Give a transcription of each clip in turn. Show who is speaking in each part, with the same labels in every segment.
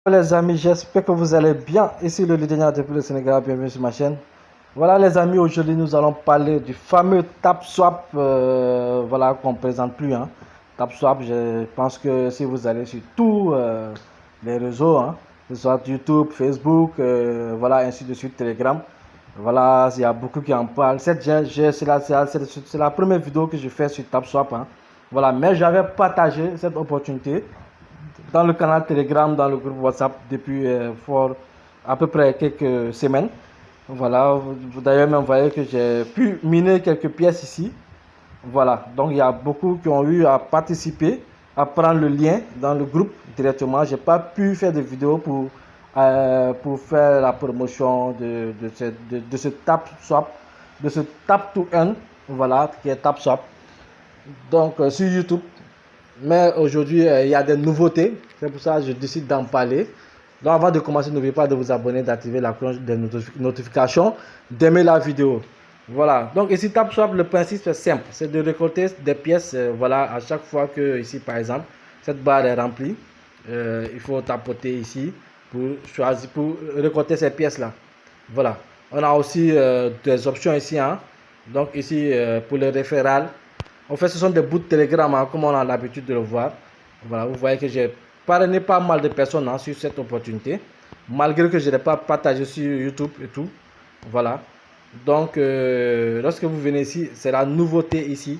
Speaker 1: Les amis, j'espère que vous allez bien. Ici le leader depuis le Sénégal, bienvenue sur ma chaîne. Voilà les amis, aujourd'hui nous allons parler du fameux TapSwap, voilà qu'on ne présente plus. TapSwap, je pense que si vous allez sur tous les réseaux, que ce soit YouTube, Facebook, voilà ainsi de suite, Telegram, voilà, il y a beaucoup qui en parlent. C'est la première vidéo que je fais sur TapSwap. Voilà, mais j'avais partagé cette opportunité dans le canal Telegram, dans le groupe WhatsApp depuis à peu près quelques semaines. Voilà, vous d'ailleurs même voyez que j'ai pu miner quelques pièces ici. Voilà, donc il y a beaucoup qui ont eu à participer, à prendre le lien dans le groupe directement. J'ai pas pu faire de vidéo pour faire la promotion de ce TapSwap, de ce Tap to Earn, voilà, qui est TapSwap. Donc sur YouTube. Mais aujourd'hui, il y a des nouveautés. C'est pour ça que je décide d'en parler. Donc avant de commencer, n'oubliez pas de vous abonner, d'activer la cloche des notifications, d'aimer la vidéo. Voilà. Donc ici, TapSwap, le principe c'est simple. C'est de récolter des pièces. Voilà, à chaque fois que ici, par exemple, cette barre est remplie, il faut tapoter ici pour choisir, pour récolter ces pièces-là. Voilà. On a aussi des options ici. Donc ici, pour le référal. En fait, ce sont des bouts de Telegram, comme on a l'habitude de le voir. Voilà, vous voyez que j'ai parrainé pas mal de personnes sur cette opportunité, malgré que je n'ai pas partagé sur YouTube et tout. Voilà. Donc, lorsque vous venez ici, c'est la nouveauté ici.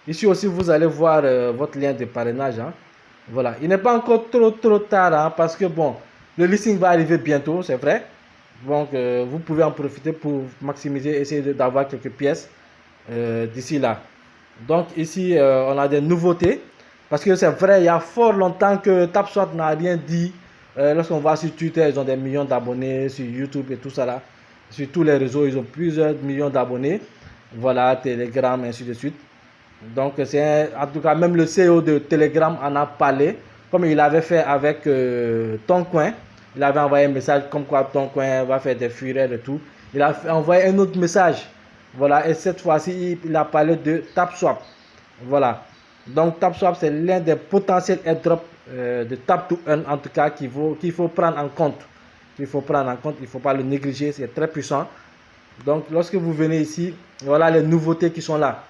Speaker 1: Ici aussi, vous allez voir votre lien de parrainage. Voilà. Il n'est pas encore trop tard, parce que bon, le listing va arriver bientôt, c'est vrai. Donc, vous pouvez en profiter pour maximiser, essayer d'avoir quelques pièces d'ici là. Donc ici, on a des nouveautés. Parce que c'est vrai, il y a fort longtemps que TapSwap n'a rien dit. Lorsqu'on va sur Twitter, ils ont des millions d'abonnés. Sur YouTube et tout ça là. Sur tous les réseaux, ils ont plusieurs millions d'abonnés. Voilà, Telegram, ainsi de suite. Donc, en tout cas, même le CEO de Telegram en a parlé. Comme il avait fait avec Toncoin. Il avait envoyé un message comme quoi Toncoin va faire des fureurs et tout. Il a envoyé un autre message. Voilà, et cette fois-ci, il a parlé de TapSwap. Voilà. Donc, TapSwap, c'est l'un des potentiels airdrops de Tap to Earn, en tout cas, qu'il faut prendre en compte. Il ne faut pas le négliger, c'est très puissant. Donc, lorsque vous venez ici, voilà les nouveautés qui sont là.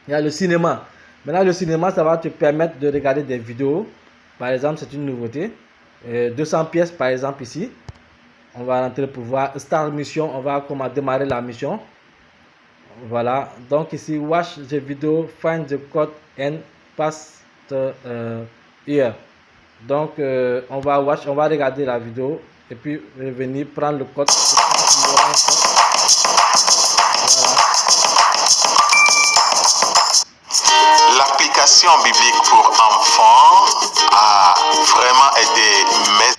Speaker 1: Il y a le cinéma. Maintenant, le cinéma, ça va te permettre de regarder des vidéos. Par exemple, c'est une nouveauté. 200 pièces, par exemple, ici. On va rentrer pour voir Start Mission. On va comment démarrer la mission. Voilà, donc ici, watch the video, find the code and pass the here. Donc, on va regarder la vidéo et puis revenir prendre le code. Voilà.
Speaker 2: L'application biblique pour enfants a vraiment aidé mes...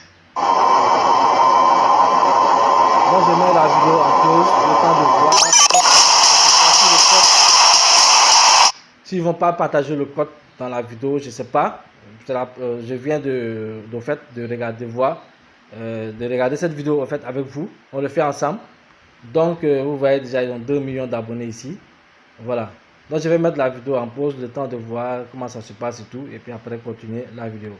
Speaker 1: Moi, je mets la vidéo en pause, le temps de voir. S'ils vont pas partager le code dans la vidéo, je sais pas. Je viens de regarder cette vidéo en fait avec vous. On le fait ensemble. Donc vous voyez déjà ils ont 2 millions d'abonnés ici. Voilà. Donc je vais mettre la vidéo en pause, le temps de voir comment ça se passe et tout, et puis après continuer la vidéo.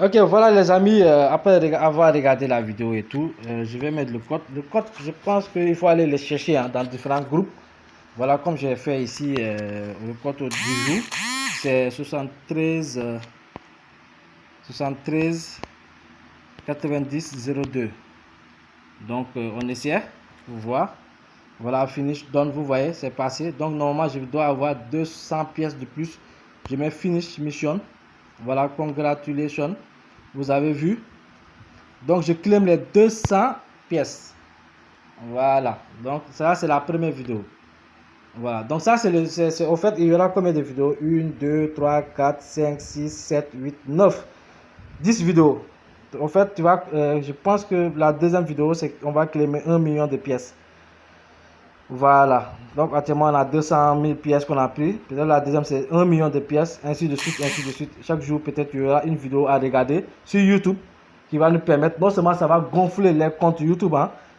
Speaker 1: Ok, voilà les amis, après avoir regardé la vidéo et tout, je vais mettre le code. Le code, je pense qu'il faut aller le chercher dans différents groupes. Voilà, comme j'ai fait ici, le code au début, c'est 73 90 02. Donc, on essaie pour voir. Voilà, finish done, vous voyez, c'est passé. Donc, normalement, je dois avoir 200 pièces de plus. Je mets finish mission. Voilà, congratulations. Vous avez vu. Donc, je claim les 200 pièces. Voilà. Donc, ça, c'est la première vidéo. Voilà, donc ça c'est au fait, il y aura combien de vidéos? 1, 2, 3, 4, 5, 6, 7, 8, 9, 10 vidéos. En fait, je pense que la deuxième vidéo, c'est qu'on va claimer 1 million de pièces. Voilà, donc actuellement on a 200 000 pièces qu'on a pris. Peut-être la deuxième c'est 1 million de pièces, ainsi de suite, ainsi de suite. Chaque jour, peut-être il y aura une vidéo à regarder sur YouTube qui va nous permettre, non seulement ça va gonfler les comptes YouTube,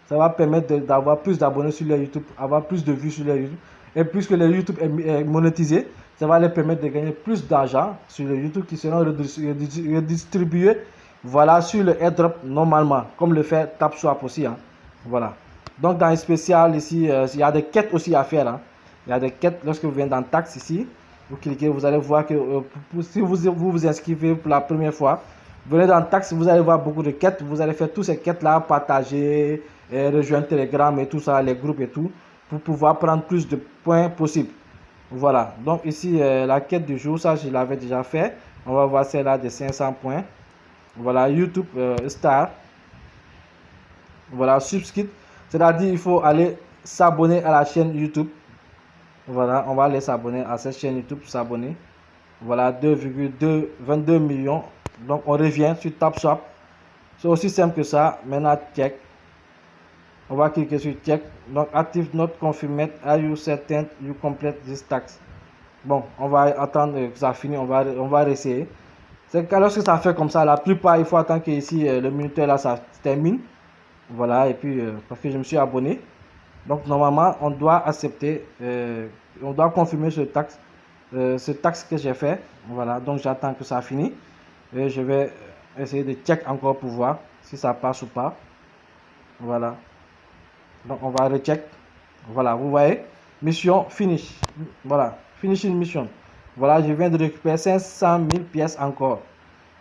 Speaker 1: ça va permettre d'avoir plus d'abonnés sur les YouTube, avoir plus de vues sur les YouTube. Et puisque le YouTube est monétisé, ça va les permettre de gagner plus d'argent sur le YouTube qui seront redistribués voilà, sur le airdrop normalement, comme le fait TapSwap aussi. Hein. Voilà. Donc dans le spécial ici, il y a des quêtes aussi à faire. Hein. Il y a des quêtes lorsque vous venez dans taxe ici. Vous cliquez, vous allez voir que si vous inscrivez pour la première fois, vous venez dans taxe, vous allez voir beaucoup de quêtes. Vous allez faire toutes ces quêtes-là, partager, rejoindre Telegram et tout ça, les groupes et tout, pour pouvoir prendre plus de points possible. Voilà. Donc ici, la quête du jour, ça je l'avais déjà fait. On va voir celle-là de 500 points. Voilà, YouTube Star. Voilà, subscribe. C'est-à-dire il faut aller s'abonner à la chaîne YouTube. Voilà, on va aller s'abonner à cette chaîne YouTube, s'abonner. Voilà, 2,22 millions. Donc on revient sur TapSwap. C'est aussi simple que ça. Maintenant, check. On va cliquer sur check. Donc active not confirmed. Are you certain you complete this tax? Bon, on va attendre que ça finisse. On va réessayer. C'est que lorsque ça fait comme ça, la plupart, il faut attendre que ici le minuteur là ça termine. Voilà, et puis parce que je me suis abonné. Donc normalement, on doit accepter, on doit confirmer ce taxe que j'ai fait. Voilà, donc j'attends que ça finisse. Et je vais essayer de check encore pour voir si ça passe ou pas. Voilà. Donc on va recheck. Voilà, vous voyez, mission finish. Voilà, finishing mission. Voilà, je viens de récupérer 500 000 pièces encore.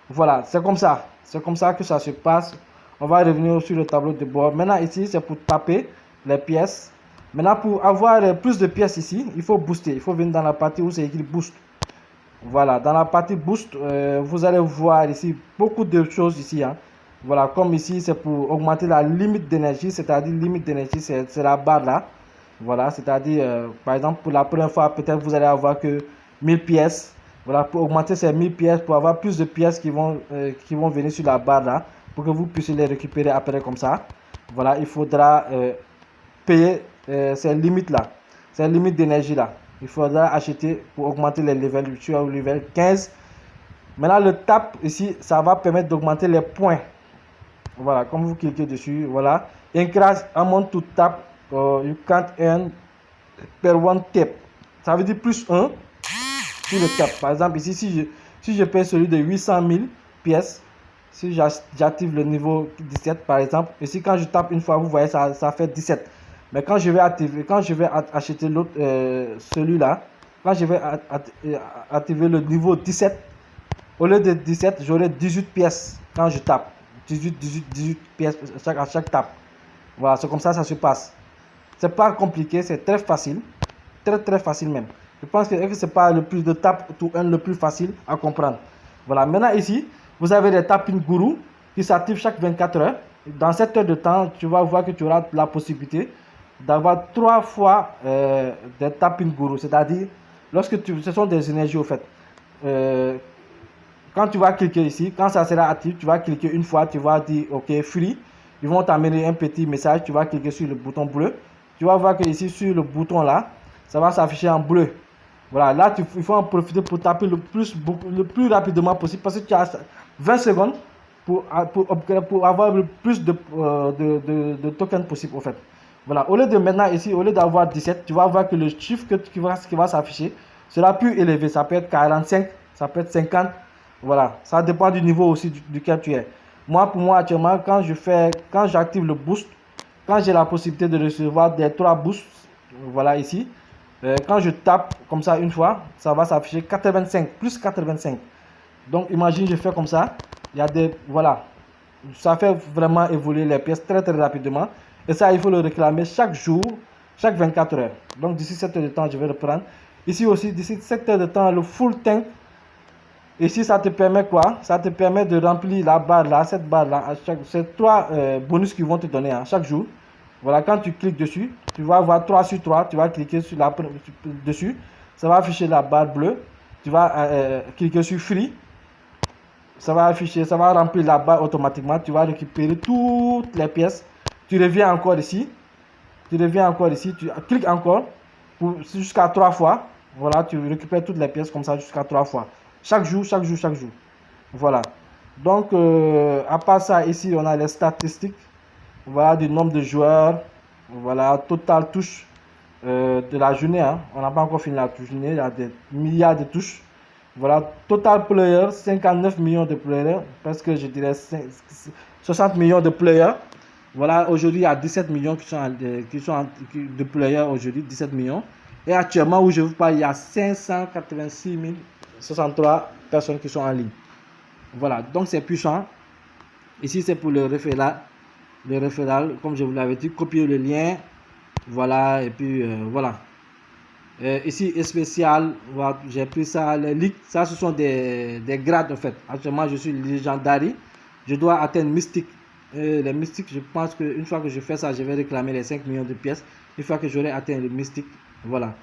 Speaker 1: Voilà, c'est comme ça. C'est comme ça que ça se passe. On va revenir sur le tableau de bord. Maintenant, ici, c'est pour taper les pièces. Maintenant, pour avoir plus de pièces ici, il faut booster. Il faut venir dans la partie où c'est écrit boost. Voilà, dans la partie boost, vous allez voir ici beaucoup de choses ici. Hein. Voilà, comme ici, c'est pour augmenter la limite d'énergie. C'est-à-dire, limite d'énergie, c'est la barre là. Voilà, c'est-à-dire, par exemple, pour la première fois, peut-être vous allez avoir que 1000 pièces. Voilà, pour augmenter ces 1000 pièces, pour avoir plus de pièces qui vont venir sur la barre là, pour que vous puissiez les récupérer après comme ça. Voilà, il faudra payer ces limites là, ces limites d'énergie là. Il faudra acheter pour augmenter les levels. Je suis au level 15. Maintenant, le tap ici, ça va permettre d'augmenter les points. Voilà, comme vous cliquez dessus, voilà. Increase amount to tap, you can't earn per one tap. Ça veut dire plus 1 sur le tap. Par exemple, ici, si je paye celui de 800 000 pièces, si j'active le niveau 17 par exemple, ici quand je tape une fois, vous voyez, ça fait 17. Mais quand je vais acheter l'autre, celui-là, quand je vais activer le niveau 17, au lieu de 17, j'aurai 18 pièces quand je tape. 18 pièces à chaque tape. Voilà, c'est comme ça se passe. C'est pas compliqué, c'est très facile. Très facile même. Je pense que c'est pas le plus de tap to earn le plus facile à comprendre. Voilà, maintenant ici, vous avez des tapping guru qui s'activent chaque 24 heures. Dans 7 heures de temps, tu vas voir que tu auras la possibilité d'avoir 3 fois des tapping guru. C'est-à-dire, ce sont des énergies au fait. Quand tu vas cliquer ici, quand ça sera actif, tu vas cliquer une fois, tu vas dire OK, free. Ils vont t'amener un petit message, tu vas cliquer sur le bouton bleu. Tu vas voir que ici, sur le bouton là, ça va s'afficher en bleu. Voilà, là, il faut en profiter pour taper le plus rapidement possible parce que tu as 20 secondes pour avoir le plus de tokens possible au fait. Voilà, au lieu de maintenant ici, au lieu d'avoir 17, tu vas voir que le chiffre qui va s'afficher sera plus élevé. Ça peut être 45, ça peut être 50. Voilà, ça dépend du niveau aussi duquel tu es. Pour moi actuellement, quand j'active le boost, quand j'ai la possibilité de recevoir des 3 boosts, voilà ici, quand je tape comme ça une fois, ça va s'afficher 85, plus 85. Donc imagine, je fais comme ça, il y a voilà, ça fait vraiment évoluer les pièces très rapidement. Et ça, il faut le réclamer chaque jour, chaque 24 heures. Donc d'ici 7 heures de temps, je vais reprendre. Ici aussi, d'ici 7 heures de temps, le full tank. Ici, ça te permet quoi? Ça te permet de remplir la barre là, cette barre là. C'est 3 bonus qu'ils vont te donner hein, chaque jour. Voilà, quand tu cliques dessus, tu vas avoir 3 sur 3. Tu vas cliquer dessus. Ça va afficher la barre bleue. Tu vas cliquer sur Free. Ça va remplir la barre automatiquement. Tu vas récupérer toutes les pièces. Tu reviens encore ici. Tu cliques encore jusqu'à 3 fois. Voilà, tu récupères toutes les pièces comme ça jusqu'à 3 fois. Chaque jour. Voilà. Donc, à part ça, ici, on a les statistiques. Voilà, du nombre de joueurs. Voilà, total touche de la journée. Hein. On n'a pas encore fini la journée. Il y a des milliards de touches. Voilà, total player, 59 millions de players, parce que je dirais 60 millions de players. Voilà, aujourd'hui, il y a 17 millions de players aujourd'hui, 17 millions. Et actuellement, où je vous parle, il y a 586 063 personnes qui sont en ligne. Voilà, donc c'est puissant. Ici, c'est pour le référal. Le référal, comme je vous l'avais dit, copier le lien. Voilà, et puis voilà. Ici, spécial, voilà, j'ai pris ça, les leaks, ça ce sont des grades en fait. Actuellement, je suis légendary, je dois atteindre mystique. Les mystiques, je pense qu'une fois que je fais ça, je vais réclamer les 5 millions de pièces. Une fois que j'aurai atteint le mystique, voilà.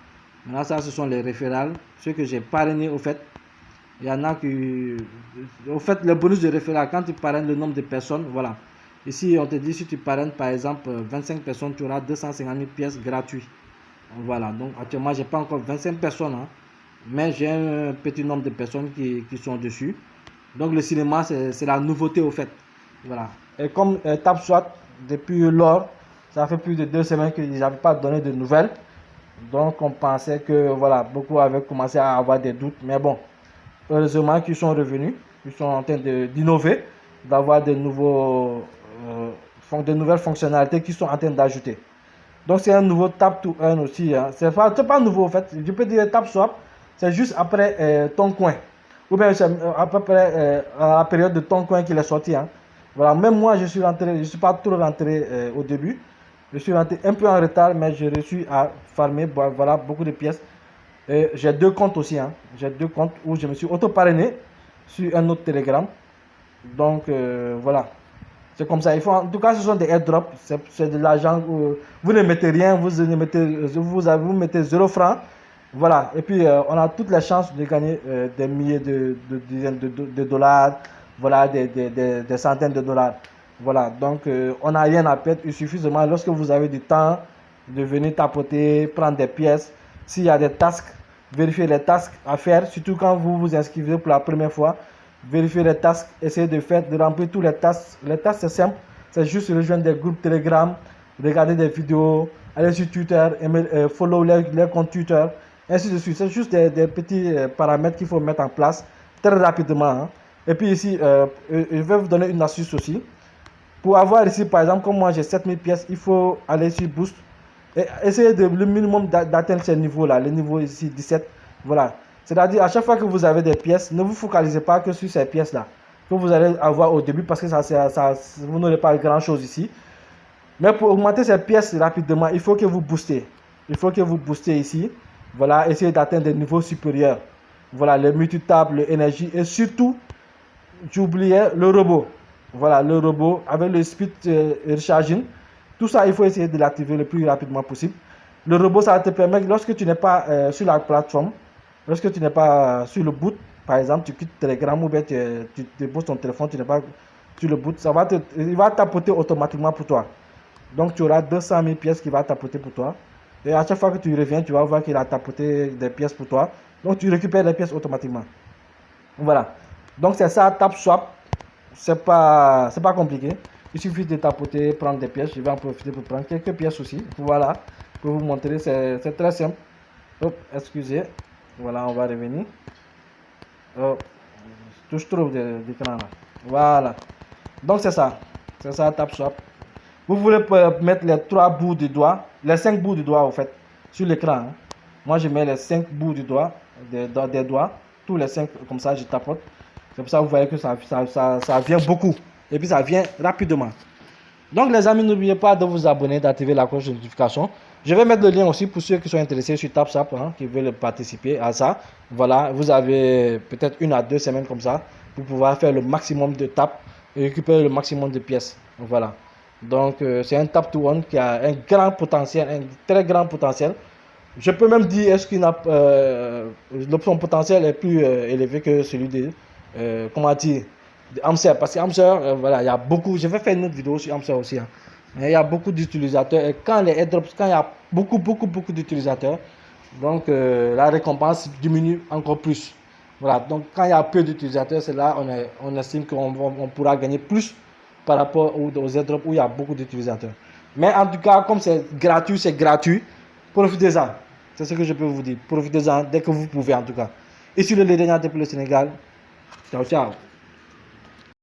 Speaker 1: Maintenant, ça ce sont les référals, ceux que j'ai parrainés au fait. Il y en a qui. Au fait, le bonus de référal, quand tu parraines le nombre de personnes, voilà. Ici, on te dit si tu parraines par exemple 25 personnes, tu auras 250 000 pièces gratuites. Voilà, donc actuellement, j'ai pas encore 25 personnes, hein, mais j'ai un petit nombre de personnes qui sont dessus. Donc le cinéma, c'est la nouveauté au fait. Voilà. Et comme TapSwap, depuis lors, ça fait plus de 2 semaines qu'ils n'avaient pas donné de nouvelles. Donc on pensait que voilà, beaucoup avaient commencé à avoir des doutes. Mais bon, heureusement qu'ils sont revenus, ils sont en train d'innover, d'avoir de nouvelles fonctionnalités qu'ils sont en train d'ajouter. Donc c'est un nouveau tap to earn aussi. Hein. C'est pas nouveau en fait. Je peux dire TapSwap, c'est juste après ton coin. Ou bien c'est à peu près à la période de ton coin qu'il est sorti. Hein. Voilà, même moi je suis pas trop rentré au début. Je suis rentré un peu en retard, mais j'ai réussi à farmer voilà, beaucoup de pièces. J'ai 2 comptes aussi. Hein. J'ai 2 comptes où je me suis auto-parrainé sur un autre Telegram. Donc voilà. C'est comme ça. En tout cas, ce sont des airdrops. C'est de l'argent. Vous ne mettez rien. Vous mettez 0 francs. Voilà. Et puis, on a toutes les chances de gagner des milliers dizaines de dollars. Voilà, des centaines de dollars. Voilà. Donc, on n'a rien à perdre. Il suffit seulement, lorsque vous avez du temps, de venir tapoter, prendre des pièces. S'il y a des tasks, vérifier les tasks à faire. Surtout quand vous vous inscrivez pour la première fois. Vérifier les tasks, essayer de remplir tous les tasks. Les tasks, c'est simple. C'est juste rejoindre des groupes Telegram, regarder des vidéos, aller sur Twitter, follow les comptes Twitter, ainsi de suite. C'est juste des petits paramètres qu'il faut mettre en place très rapidement. Hein. Et puis ici, je vais vous donner une astuce aussi. Pour avoir ici, par exemple, comme moi j'ai 7000 pièces, il faut aller sur Boost et essayer le minimum d'atteindre ces niveaux-là, le niveau ici 17. Voilà. C'est-à-dire, à chaque fois que vous avez des pièces, ne vous focalisez pas que sur ces pièces-là que vous allez avoir au début parce que vous n'aurez pas grand-chose ici. Mais pour augmenter ces pièces rapidement, il faut que vous boostez. Il faut que vous boostez ici. Voilà, essayez d'atteindre des niveaux supérieurs. Voilà, le multitap, l'énergie et surtout, j'oubliais le robot. Voilà, le robot avec le speed recharging. Tout ça, il faut essayer de l'activer le plus rapidement possible. Le robot, ça te permet, lorsque tu n'es pas sur la plateforme, lorsque tu n'es pas sur le boot, par exemple, tu quittes Telegram ou bien tu déposes ton téléphone, tu n'es pas sur le boot, il va tapoter automatiquement pour toi. Donc tu auras 200 000 pièces qui va tapoter pour toi. Et à chaque fois que tu reviens, tu vas voir qu'il a tapoté des pièces pour toi. Donc tu récupères les pièces automatiquement. Voilà. Donc c'est ça, TapSwap. C'est pas compliqué. Il suffit de tapoter, prendre des pièces. Je vais en profiter pour prendre quelques pièces aussi. Voilà. Pour vous montrer, c'est très simple. Hop, excusez. Voilà, on va revenir. Oh, touche trop d'écran là. Voilà. Donc c'est ça. C'est ça, TapSwap. Vous voulez mettre les 3 bouts du doigt, les 5 bouts du doigt en fait, sur l'écran. Hein. Moi je mets les 5 bouts du doigt, des doigts, tous les 5 comme ça je tapote. C'est pour ça que vous voyez que ça vient beaucoup. Et puis ça vient rapidement. Donc les amis, n'oubliez pas de vous abonner, d'activer la cloche de notification. Je vais mettre le lien aussi pour ceux qui sont intéressés sur TapSwap, hein, qui veulent participer à ça. Voilà, vous avez peut-être 1 à 2 semaines comme ça pour pouvoir faire le maximum de tap et récupérer le maximum de pièces. Voilà. Donc c'est un tap to earn qui a un grand potentiel, un très grand potentiel. Je peux même dire est-ce qu'il son potentiel est plus élevé que celui de comment dire, de Amser, parce que Amser, voilà, il y a beaucoup, je vais faire une autre vidéo sur Amser aussi, hein. Il y a beaucoup d'utilisateurs et quand les airdrops, quand il y a beaucoup d'utilisateurs, donc la récompense diminue encore plus. Voilà, donc quand il y a peu d'utilisateurs, c'est là on estime qu'on pourra gagner plus par rapport aux airdrops où il y a beaucoup d'utilisateurs. Mais en tout cas, comme c'est gratuit, profitez-en. C'est ce que je peux vous dire. Profitez-en dès que vous pouvez en tout cas. Ici le leader pour le Sénégal. Ciao, ciao.